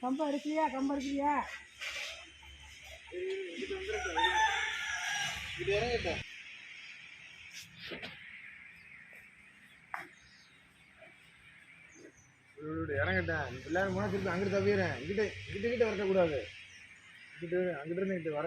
கம்பு அடிக்கிறியா இறங்கிட்டேன் எல்லாரும் போனால் திருப்பி அங்கிட்டு தவிரேன் கிட்ட வரக்கூடாது அங்கிட்டு இருந்து இங்கிட்டு வர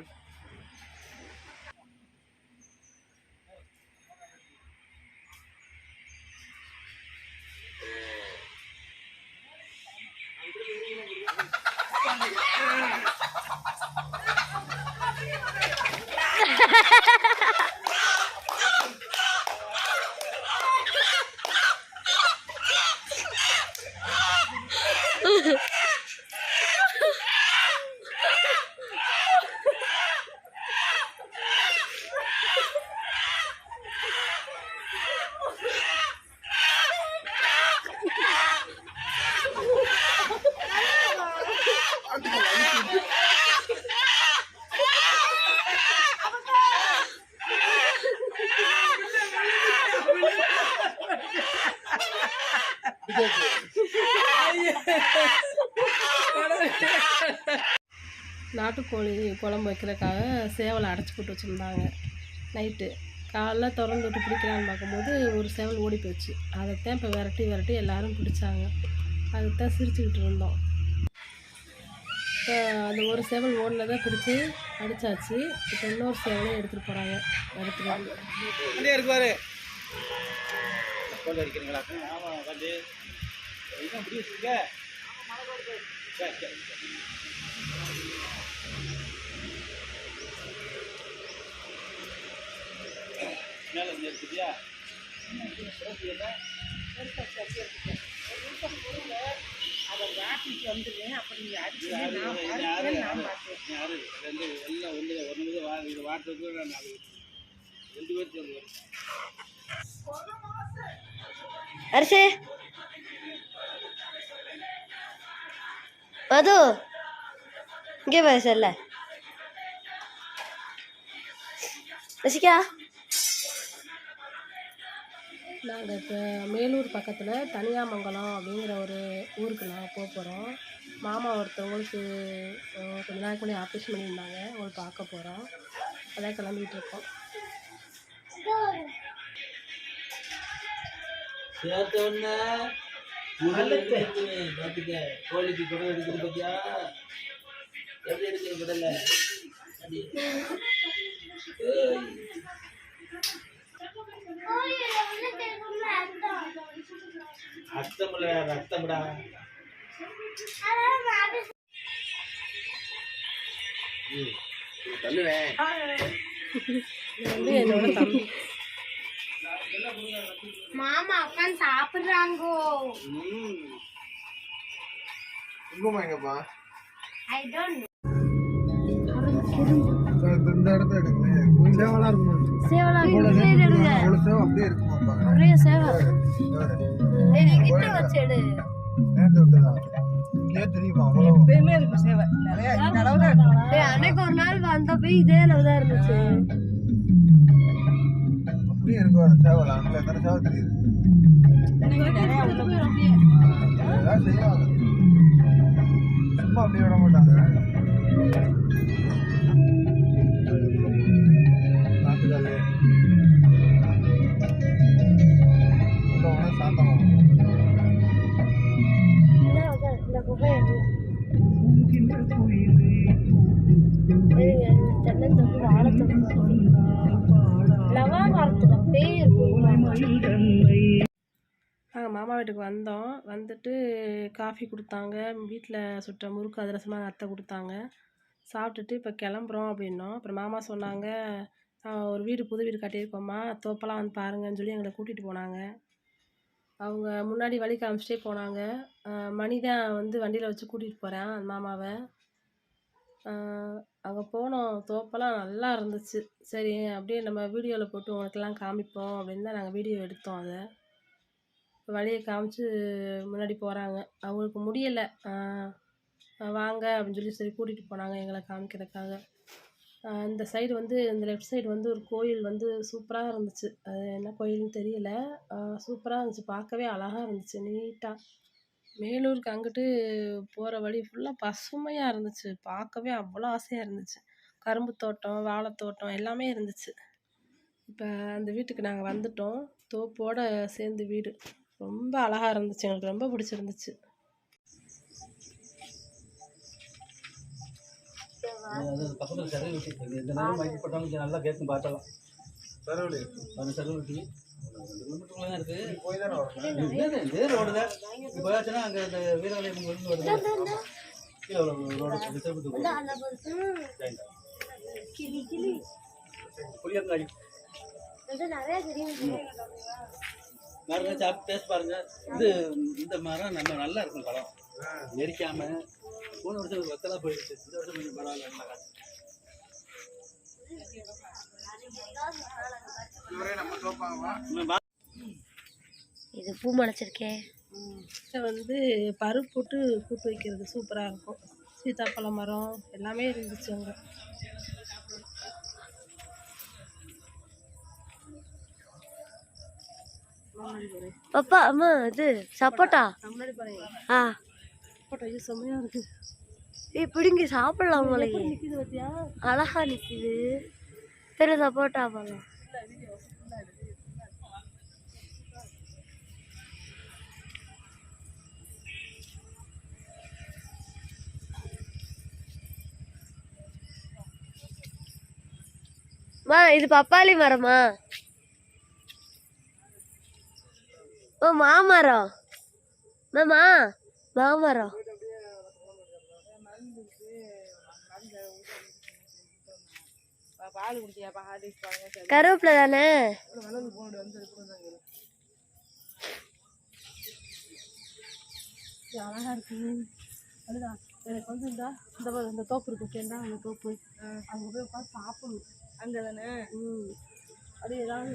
நாட்டுக்கோழி குழம்பு வைக்கிறதுக்காக சேவலை அடைச்சி போட்டு வச்சுருந்தாங்க. நைட்டு காலைல திறந்து விட்டு பிடிக்கலான்னு பார்க்கும்போது ஒரு சேவல் ஓடி போச்சு. அதைத்தான் இப்போ விரட்டி எல்லோரும் பிடிச்சாங்க. அதுதான் சிரிச்சுக்கிட்டு இருந்தோம். இப்போ அந்த ஒரு சேவல் ஓடினதை பிடிச்சி அடித்தாச்சு. இப்போ இன்னொரு சேவலையும் எடுத்துகிட்டு போகிறாங்க. எடுத்துகிட்டு மேலே எடுத்துட்டியா அதை வாட்டிட்டு வந்துடுவேன். அப்போ நீங்கள் அடிச்சு எல்லாம் ஒன்று இது வாட்டுறது நான் 2 பேருக்கு வருவேன். அரிசி மது இங்கே பேசல ரசிகா. நாங்கள் இப்போ மேலூர் பக்கத்தில் தனியாமங்கலம் அப்படிங்கிற ஒரு ஊருக்கு நாங்கள் போகிறோம். மாமா ஒருத்தவங்களுக்கு கொஞ்ச நாளைக்கு முன்னாடி ஆப்ரேஷன் பண்ணியிருந்தாங்க. அவங்களுக்கு பார்க்க போகிறோம். அதான் கிளம்பிகிட்டு இருக்கோம். கோழிக்கு குடல் எடுக்கிறது பத்தியா எப்படி எடுக்கிற குடல அர்த்தமில்ல ரத்தம்டா. தள்ளுவேன் என்னோட தம்பி மாமா அப்பா சாப்பிடுறாங்கோ. எங்கப்பா ஐ டோன்ட் இந்த இடத்துல எடுங்க. சேவலா இருக்குமா? சேவலா எடுங்க. அப்படியே இருக்குமா? ஒரே சேவல் கிட்ட வச்சு எடு. நேத்து விட்டதா இங்கே தெரியுமா? எப்பயுமே இருக்கு சேவல். நிறைய இந்த அளவுல அன்னைக்கு ஒரு நாள் வந்தப்ப இதே அளவுதான் இருந்துச்சு. அப்படியே இருக்கும் சேவல். அங்கே எத்தனை சேவல் தெரியுது? ஏதாவது செய்வாங்க. சும்மா அப்படியே விட மாட்டாங்க. நாட்டுக்காலே சாந்தமாக இந்த குகை தென்னந்தோப்பு வாழைத்தோப்பு லவா மரத்துல பேர். நாங்கள் மாமா வீட்டுக்கு வந்தோம். வந்துட்டு காஃபி கொடுத்தாங்க. வீட்டில் சுட்ட முறுக்கு அதிரசமாக அத்தை கொடுத்தாங்க. சாப்பிட்டுட்டு இப்போ கிளம்புறோம் அப்படின்னோம். அப்புறம் மாமா சொன்னாங்க, ஒரு புது வீடு கட்டியிருக்கோம்மா, தோப்பெல்லாம் வந்து பாருங்கன்னு சொல்லி எங்களை கூட்டிகிட்டு போனாங்க. அவங்க முன்னாடி வழி காமிச்சிட்டே போனாங்க. மணி தான் வந்து வண்டியில் வச்சு கூட்டிகிட்டு போகிறேன் அந்த மாமாவை. அங்கே போனோம். தோப்பெல்லாம் நல்லா இருந்துச்சு. சரி அப்படியே நம்ம வீடியோவில் போட்டு உங்களுக்கெல்லாம் காமிப்போம் அப்படின்னு தான் நாங்கள் வீடியோ எடுத்தோம். அதை வழியை காமிச்சு முன்னாடி போகிறாங்க. அவங்களுக்கு முடியலை, வாங்க அப்படின்னு சொல்லி சரி கூட்டிகிட்டு போனாங்க எங்களை காமிக்கிறதுக்காக. இந்த சைடு வந்து இந்த லெஃப்ட் சைடு வந்து ஒரு கோயில் வந்து சூப்பராக இருந்துச்சு. அது என்ன கோயில்னு தெரியல. சூப்பராக இருந்துச்சு, பார்க்கவே அழகா இருந்துச்சு, நீட்டாக. மேலூருக்கு அங்கிட்டு போகிற வழி ஃபுல்லாக பசுமையாக இருந்துச்சு, பார்க்கவே அவ்வளோ ஆசையாக இருந்துச்சு. கரும்பு தோட்டம், வாழைத்தோட்டம் எல்லாமே இருந்துச்சு. இப்போ அந்த வீட்டுக்கு நாங்கள் வந்துட்டோம், தோப்போட சேர்ந்து வீடு. ரொம்ப அழகா இருந்துச்சு, எனக்கு ரொம்ப பிடிச்சிருந்துச்சு. பக்கத்தில் சரகு வெட்டி இந்த நேரம் மைக்கு போட்டாலும் நல்லா கேட்கும் பாட்டெல்லாம். சரவடி அந்த சரகு வெட்டி 2 கிலோமீட்டருக்குள்ள தான் இருக்குது. போய் தானே வரணும். இதே ரோடு தான். இப்போ ஆச்சுன்னா அங்கே இந்த வீரவாளையம் வந்து வருது கீழே ரோடு புளியங்காடி மரம் சாப்பிட்டு டேஸ்ட் பாருங்க. இந்த மரம் நம்ம நல்லா இருக்கும் பழம், நெரிக்காம. போன வருஷம் வத்தலா போயிடுச்சு, இந்த வருஷம் கொஞ்சம் பரவாயில்ல, நல்லா காசு. நம்ம தோப்பாங்கம்மா. இது பூ முளைச்சிருக்கேன். இதை வந்து பருப்பு போட்டு கூட்டு வைக்கிறது சூப்பராக இருக்கும். சீத்தாப்பழ மரம் எல்லாமே இருந்துச்சு அங்கே. அப்பா அம்மா இது சப்போட்டா. முன்னாடி பாருங்க, ஆ சப்போட்டா இது செம்மையாக இருக்குது. பிடுங்கி சாப்பிடலாம் உங்களுக்கு. நிற்கிது பார்த்தியா? அழகா நிக்குது. சரி சப்போட்டா பழம். இது பப்பாளி மரமா? மாமரம். மாமரம் கருவேப்பிலை தானே? அழகா இருக்கு. அதுதான் எனக்கு வந்து இந்த தோப்பு இருக்கு கேண்டா, அந்த தோப்பு அங்கே போய் உட்காந்து சாப்பிடணும். அங்கே தானே? அது ஏதாவது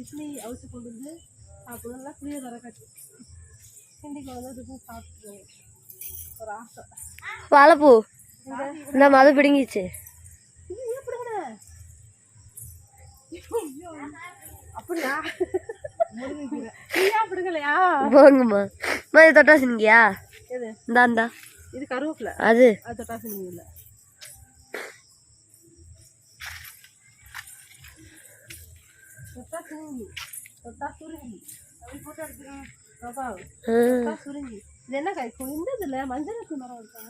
இட்லி அவிச்சு கொண்டு வந்து சாப்பிடலாம். புளிய தர கட்டி கிண்டிக்கு வந்து சாப்பிட்டு ஒரு ஆசை. வாழைப்பூ இந்த மது பிடுங்கிச்சு. அப்படியா? பிடுங்கலையா? போங்கம்மா. இது தொட்டாசினியா? எது? இந்தா இது கருவேப்பிலை. அது தொட்டாசினிங்க இல்லை. தொட்டா சுருங்கி அப்படி போட்டு எடுத்துக்கணும். தொட்டா சுருங்கி. இது என்ன காய்? இந்த இதுல மஞ்சள் மரம் இருக்கா?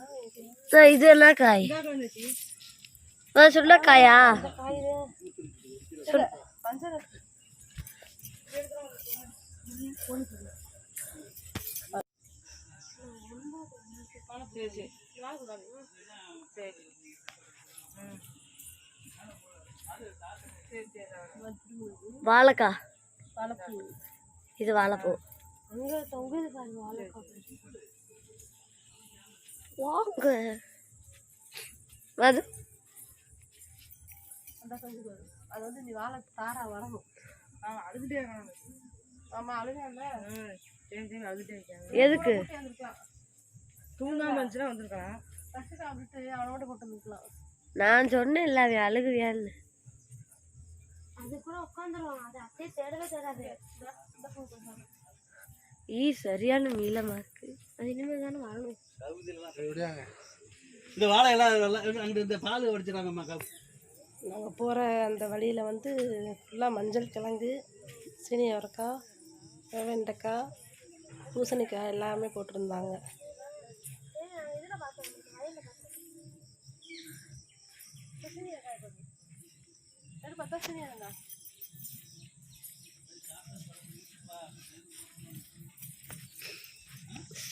இது என்ன காய்? சுண்டைக்காயா? மஞ்சள் வாழைக்கா. வாழைப்பூ. இது வாழைப்பூ. வாங்க அது அது வந்து நீ வாழை தாரா வரணும். அழுதுட்டே இருக்காங்க. ஆமா அழுகாங்க. அழுதுட்டே இருக்காங்க. எதுக்கு? தூங்காம இருந்துச்சுன்னா வந்திருக்கலாம். கஷ்டத்தை விட்டு அவனோட போட்டு வந்துருக்கலாம். நான் சொன்னேன் இல்லை அவன் அழுகுவியான்னு. அது கூட உட்காந்துருவாங்க. அது அப்படியே தேடவே தேடாது. சரியான நீளமா இருக்கு. அது இனிமேல் தானே வரணும். இந்த வாழை எல்லாம் அங்கே இந்த பால் உடைச்சிடறாங்கம்மா. நாங்கள் போகிற அந்த வழியில் வந்து ஃபுல்லாக மஞ்சள் கிழங்கு, சீனி அவரைக்காய், வெண்டைக்காய், பூசணிக்காய் எல்லாமே போட்டிருந்தாங்க.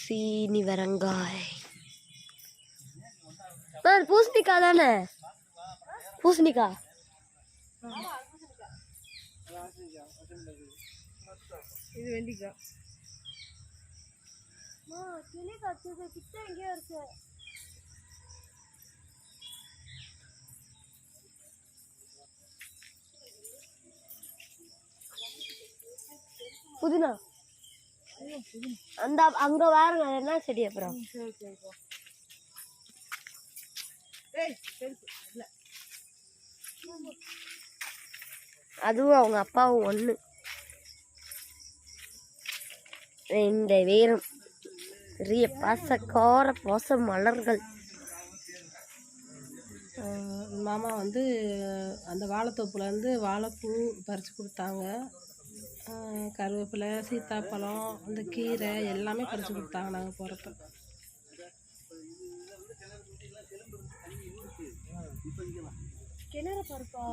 சீனி வரங்காய். பூசணிக்காய் தானே? பூசணிக்காய். இது வெண்டிக்காய். கிட்ட எங்கேயோ இருக்கு. புதினா. அந்த அங்க வாருங்க, என்ன செடி? அப்புறம் அதுவும் அவங்க அப்பாவும் ஒன்று. இந்த வீரம் பெரிய பாசக்கார பாச மலர்கள். மாமா வந்து அந்த வாழைத்தோப்புலேருந்து வாழைப்பூ பறித்து கொடுத்தாங்க. கருவேப்பிலை, சீத்தாப்பழம், அந்த கீரை எல்லாமே பறித்து கொடுத்தாங்க நாங்கள் போகிறப்ப. கிணறு பருப்பா?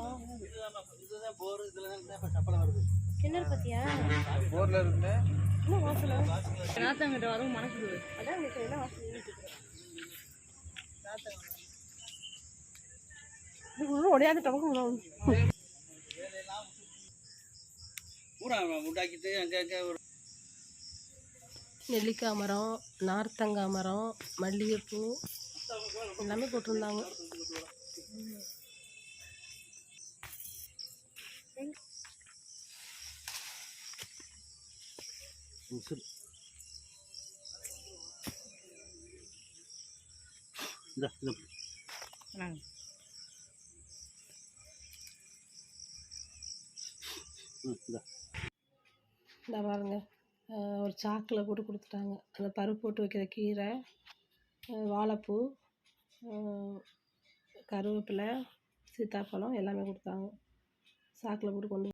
இதுதான் போர். இதெல்லாம் சப்பளம் வருது. கிணறு பத்தியா? போர்ல இருக்குன்னு இன்னும் வாசல நாத்தங்கிட்ட வரும் மனசுது. அதான் உங்களுக்கு என்ன வாசல் ஒடையாது டபக்கு பூரா உண்டாக்கிட்டு அங்கே ஒரு நெல்லிக்காய் மரம், நார்த்தங்காய் மரம், மல்லிகைப்பூ எல்லாமே போட்டிருந்தாங்க. இந்த பாருங்க, ஒரு சாக்கில் போட்டு கொடுத்துட்டாங்க. அந்த பருப்பு போட்டு வைக்கிற கீரை, வாழைப்பூ, கருவேப்பிலை, சீத்தாப்பழம் எல்லாமே கொடுத்தாங்க. சாக்கில் போட்டு கொண்டு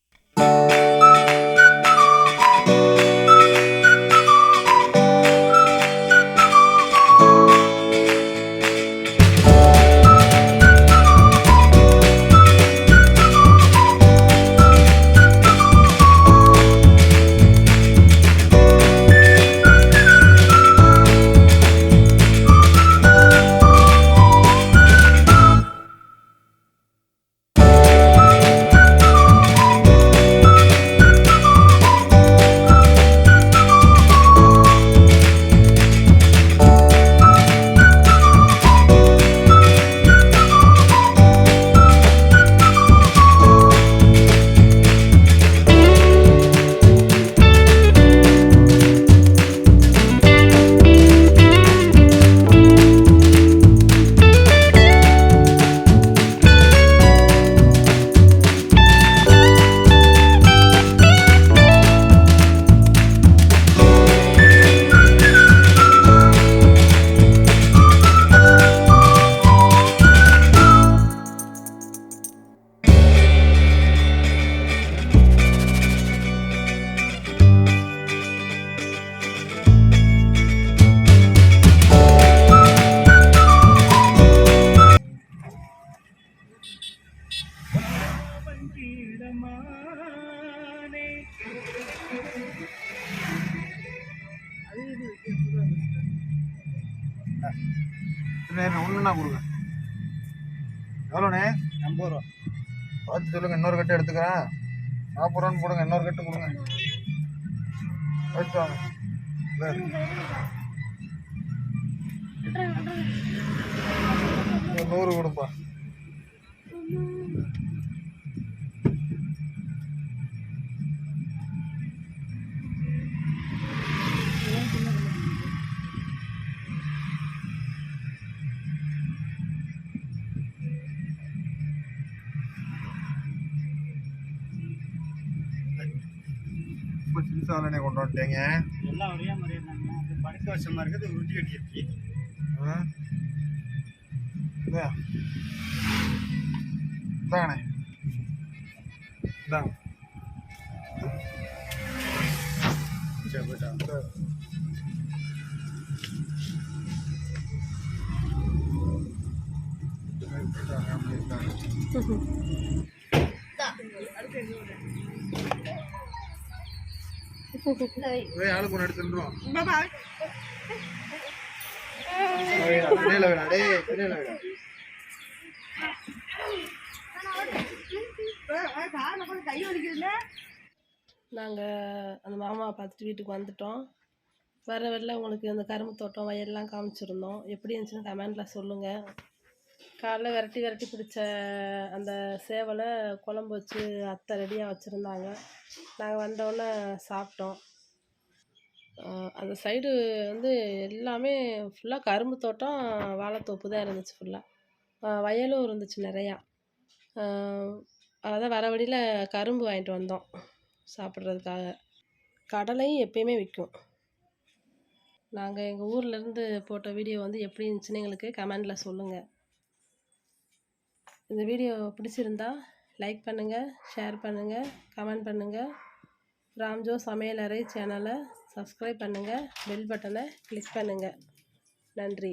ஒன்றுண்ணா கொடுங்க. எவ்வளோண்ணே? 50 ரூபா. பார்த்து சொல்லுங்க, இன்னொரு கட்டு எடுத்துக்கிறேன். 40 ரூபான்னு போடுங்க, இன்னொரு கட்டு கொடுங்க. எடுத்து வாங்க. 100 கொடுப்பா. ரொம்ப சிறுசாலனே கொண்டு வந்துட்டேங்க. எல்லாம் ஒரே மாதிரி இருந்தாங்க. படுக்க வச்சமா இருக்குது, உருட்டி கட்டிடுச்சு. இந்தாங்கண்ணே, இந்தாங்க. சரி போயிட்டா. ஆளுக்கு ஒன்று எடுத்துருவோம். நாங்கள் அந்த மாமாவை பார்த்துட்டு வீட்டுக்கு வந்துட்டோம். வர வரல உங்களுக்கு அந்த கரும்பு தோட்டம் வயல்லாம் காமிச்சிருந்தோம். எப்படி இருந்துச்சுன்னு கமெண்டில் சொல்லுங்கள். காலைல விரட்டி பிடிச்ச அந்த சேவலை குழம்பு வச்சு அத்தை ரெடியாக வச்சுருந்தாங்க. நாங்கள் வந்தோடனே சாப்பிட்டோம். அந்த சைடு வந்து எல்லாமே ஃபுல்லாக கரும்பு தோட்டம், வாழைத்தோப்பு தான் இருந்துச்சு ஃபுல்லாக. வயலும் இருந்துச்சு நிறையா. அதான் வர வழியில் கரும்பு வாங்கிட்டு வந்தோம் சாப்பிட்றதுக்காக. கடலையும் எப்பயுமே விற்கும். நாங்கள் எங்கள் ஊர்லேருந்து போட்ட வீடியோ வந்து எப்படி இருந்துச்சுன்னு எங்களுக்கு கமெண்டில் சொல்லுங்கள். இந்த வீடியோ பிடிச்சிருந்தா லைக் பண்ணுங்கள், ஷேர் பண்ணுங்கள், கமெண்ட் பண்ணுங்கள். ராம்ஜோ சமையலறை சேனலை சப்ஸ்கிரைப் பண்ணுங்கள், பெல் பட்டனை கிளிக் பண்ணுங்கள். நன்றி.